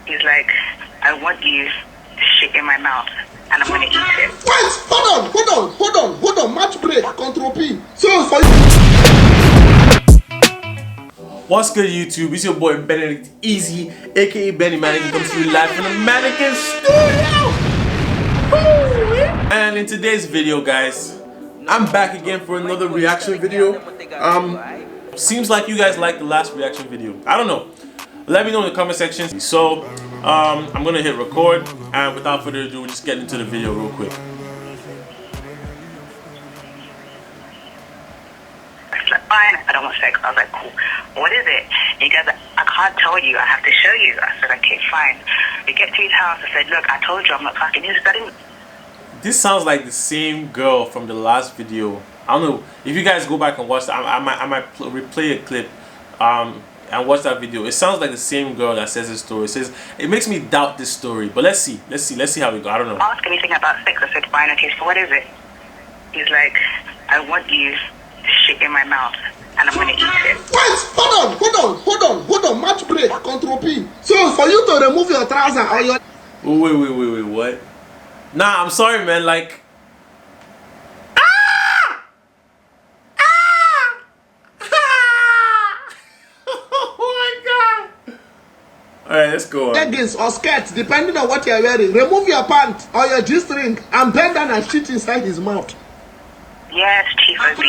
He's like, I want you to shit in my mouth and I'm gonna eat it. Wait, hold on. Match break, Control P. So for you. What's good, YouTube? It's your boy Benedict Easy, aka Benny Mannequin, comes to you live from the Mannequin studio. And in today's video, guys, I'm back again for another reaction video. Seems like you guys liked the last reaction video. I don't know. Let me know in the comment section. So, I'm gonna hit record, and without further ado, we'll just get into the video real quick. Fine, I don't want sex. I was like, cool. What is it? And he goes, I can't tell you. I have to show you. I said, okay, fine. We get to his house. I said, look, I told you I'm not fucking you. This sounds like the same girl from the last video. I don't know if you guys go back and watch that. I might replay a clip and watch that video. It sounds like the same girl that says this story. It makes me doubt this story. But let's see how we go. I don't know. Ask anything about sex. I said, fine. Okay, so what is it? He's like, I want you to shit in my mouth and I'm gonna eat it. Wait, hold on. Match break, Control P. So for you to remove your trouser or your... Wait, what? Nah, I'm sorry, man, like... Oh my god! Alright, let's go on. Leggings or skirts, depending on what you're wearing. Remove your pants or your G-string and bend down and shit inside his mouth. Yes, Chief OB.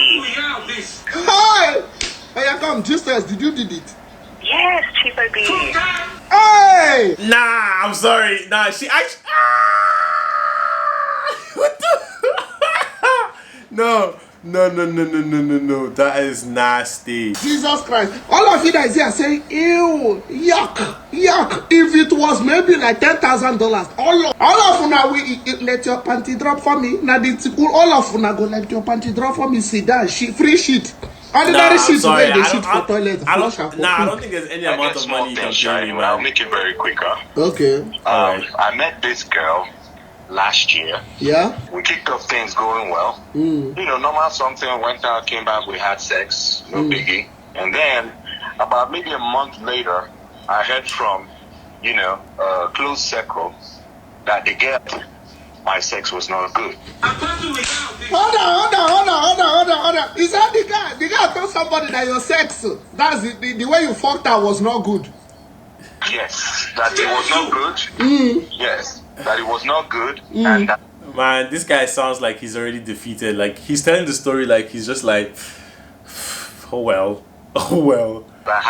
Hi! Hey, come, Jesus, did you did it? Yes, Chief OB. Hey! Nah, I'm sorry. Nah, she actually... What the... No. That is nasty. Jesus Christ. All of you that is here saying, ew, yuck. If it was maybe like $10,000, all of you now we let your panty drop for me. Now all of you now go let your panty drop for me. Sit down, free shit. Ordinary shit where they shit for toilet. I don't think there's any amount of money you can pay me, man. I'll make it very quicker. Okay. I met this girl last year. Yeah. We kicked off things going well. You know, normal something, went out, came back, we had sex, no biggie. And then about maybe a month later, I heard from, you know, a close circle that the girl, my sex was not good. Hold on. Is that the guy? The guy told somebody that your sex, that's the way you fucked her was not good. Yes, that it was not good. Yes, that it was not good. And that man, this guy sounds like he's already defeated. Like, he's telling the story like he's just like, oh well. I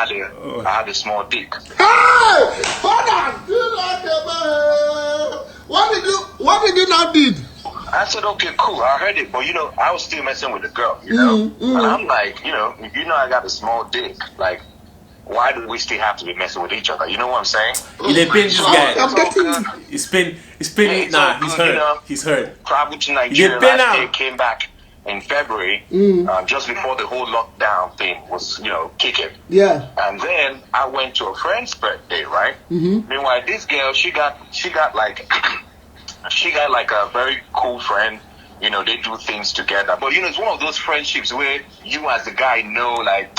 had a small dick. Hey! Hold on! What did you not did? I said, okay, cool, I heard it, but you know, I was still messing with the girl, you know? And I'm like, you know, if you know I got a small dick, like, why do we still have to be messing with each other? You know what I'm saying? This guy. He's been, nah, he's hurt. You know, he's hurt. Traveled to Nigeria last year, came back in February, just before the whole lockdown thing was, you know, kicking. Yeah. And then I went to a friend's birthday, right? Meanwhile, this girl, she got like, she got like a very cool friend. You know, they do things together. But, you know, it's one of those friendships where you as the guy know, like,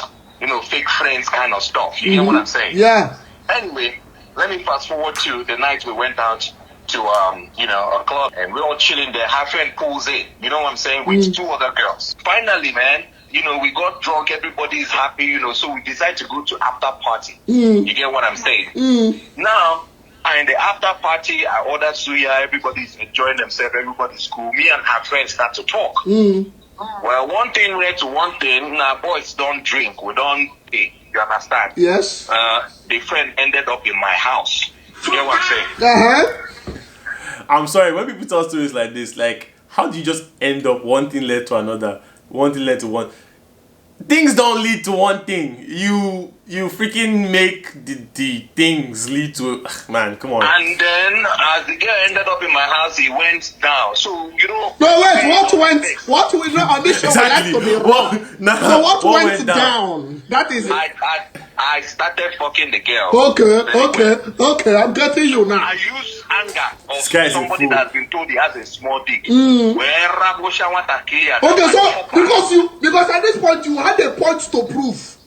you know, fake friends kind of stuff. You know what I'm saying? Yeah. Anyway, let me fast forward to the night we went out to, you know, a club. And we're all chilling there. Her friend pulls in. You know what I'm saying? With two other girls. Finally, man, you know, we got drunk. Everybody's happy, you know. So we decided to go to after party. You get what I'm saying? Now, in the after party, I ordered suya. Everybody's enjoying themselves. Everybody's cool. Me and her friends start to talk. Well, one thing led to one thing. Now, boys don't drink. We don't pay. You understand? Yes. The friend ended up in my house. You know what I'm saying? I'm sorry, when people tell stories like this, like, how do you just end up one thing led to another? One thing led to one. Things don't lead to one thing. You freaking make the things lead to... Man, come on. And then, as the girl ended up in my house, he went down. So, you know... No, wait, what went on this show? Exactly. So what went down? That is... I started fucking the girl. Okay, I'm getting you now. I use anger of somebody that's been told he has a small dick. Okay, so because at this point you had a point to prove.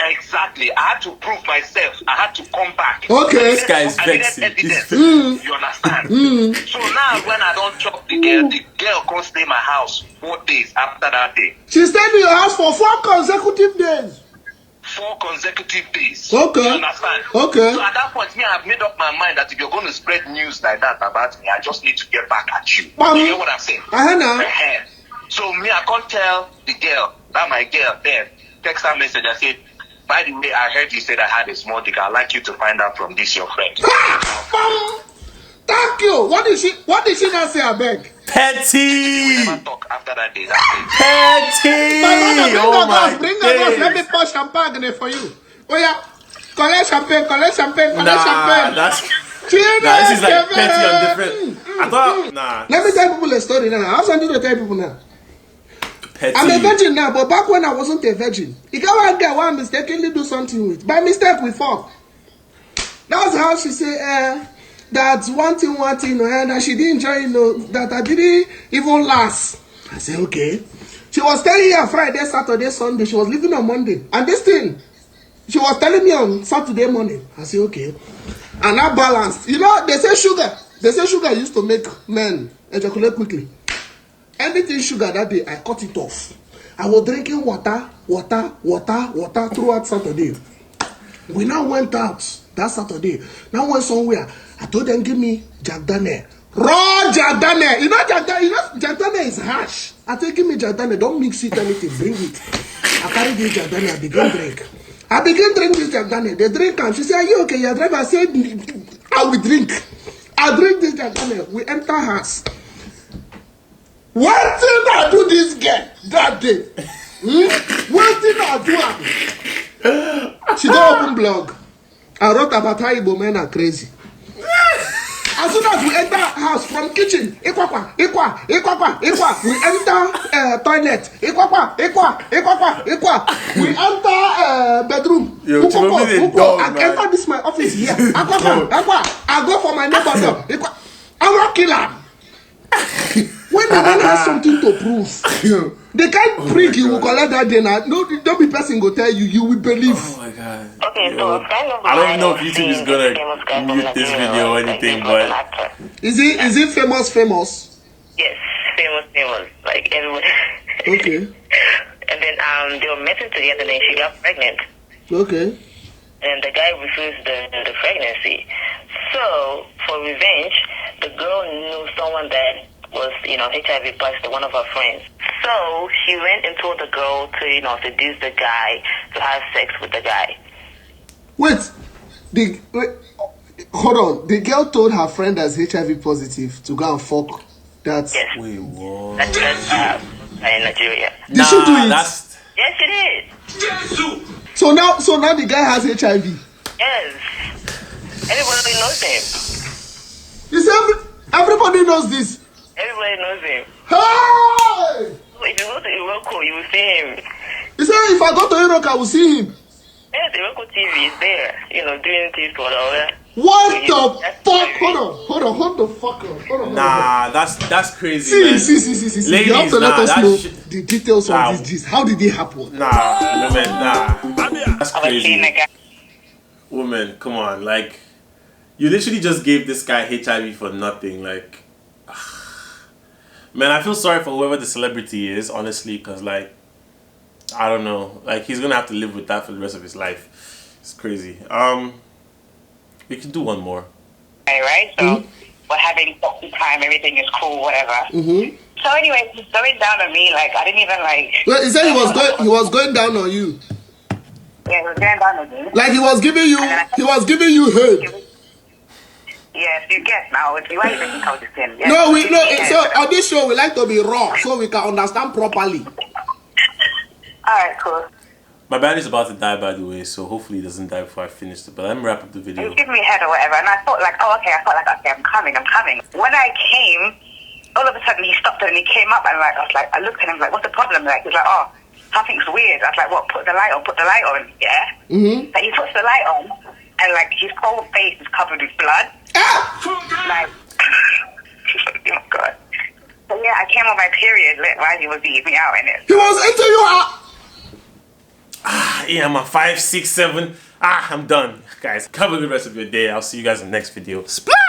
Exactly. I had to prove myself. I had to come back. Okay. This guy is vexing. You understand? So now when I don't chop the girl can't stay in my house 4 days after that day. She stayed in your house for 4 consecutive days. 4 consecutive days. Okay. You understand? Okay. So at that point, me, I've made up my mind that if you're going to spread news like that about me, I just need to get back at you. You know what I'm saying? So me, I can't tell the girl, that my girl there, text her message and say, by the way, I heard you said I had a small dick. I'd like you to find out from this your friend. Thank you. What did she not say, I beg? Petty. We never talk after that day. Petty. Bring her girls. Let me pour champagne for you. Oh yeah. Collect champagne. Champagne. This is like petty on different. I thought, Let me tell people a story now. I have something to tell people now. Petty. I'm a virgin now, but back when I wasn't a virgin, you got one guy I mistakenly do something with. By mistake, we fuck. That's how she say, that's one thing, and that she didn't enjoy, that I didn't even last. I say, okay. She was staying here Friday, Saturday, Sunday. She was leaving on Monday. And this thing, she was telling me on Saturday morning. I say, okay. And I balanced. They say sugar. They say sugar used to make men ejaculate quickly. Anything sugar that day, I cut it off. I was drinking water throughout Saturday. We now went out that Saturday. Now went somewhere. I told them, give me Jack Daniel. Raw Jack Daniel. Jack Daniel is harsh. I said, give me Jack Daniel. Don't mix it anything. Bring it. I carried this Jack Daniel. I began drink. This Jack Daniel. They drink and she said, are you okay? Your driver said, I will drink. I drink this Jack Daniel. We enter house. One thing I do this girl that day. One thing I do. She don't open blog. I wrote about how Igbo men are crazy. As soon as we enter house from kitchen, we enter toilet, we enter bedroom, I enter this my office here, I go for my neighbor door, I will kill her. When the man has something to prove, the kind prick you will collect that day now, no be person go tell you, you will believe. Oh my god. Okay, so a friend of mine, I don't even know if YouTube is gonna mute this video or anything, but is it famous? Yes, famous, like everyone. Okay. And then they were messing together and she got pregnant. Okay. And the guy refused the pregnancy. So for revenge, the girl knew someone that was, HIV positive, one of her friends. So she went and told the girl to, seduce the guy, to have sex with the guy. Wait, hold on. The girl told her friend that's HIV positive to go and fuck that. Yes. Wait, what? That's in Nigeria. Did she do it? Yes, she did. So now the guy has HIV. Yes. Everybody knows him. You see, everybody knows this. Everybody knows him. Hey! If you go to Iroko, you will see him. You say if I go to Iroko, I will see him. Yes, Iroko TV is there. Doing things for the What the fuck? Hold the fuck up. Hold on. Nah, that's crazy, man. See. Ladies, you have to let us know the details Nah. of this. How did it happen? Nah, women, that's crazy. Woman, come on, like, you literally just gave this guy HIV for nothing, like, man, I feel sorry for whoever the celebrity is, honestly, because, like, I don't know, like, he's gonna have to live with that for the rest of his life. It's crazy. We can do one more. Right, so we're having sexy time, everything is cool, whatever. So anyway, he's going down on me, like, I didn't even, like... Well, he said he was going down on you. Yeah, he was going down on me. Like he was giving you head. Yes, you get now. Why you making out the same? Yes, No, so on this show we like to be raw so we can understand properly. Alright, cool. My battery's about to die, by the way, so hopefully it doesn't die before I finish it. But let me wrap up the video. He gave me head or whatever, and I thought like, okay, I'm coming. When I came, all of a sudden he stopped and he came up and I looked at him like, what's the problem? Like, he's like, oh, something's weird. I was like, what? Put the light on, yeah? Like he puts the light on and like his whole face is covered with blood. Like, oh my god. So yeah, I came on my period while he was eating me out in it. He was eating you out. 8, I'm at 5, 6, 7. I'm done. Guys, have a good rest of your day. I'll see you guys in the next video. Splat!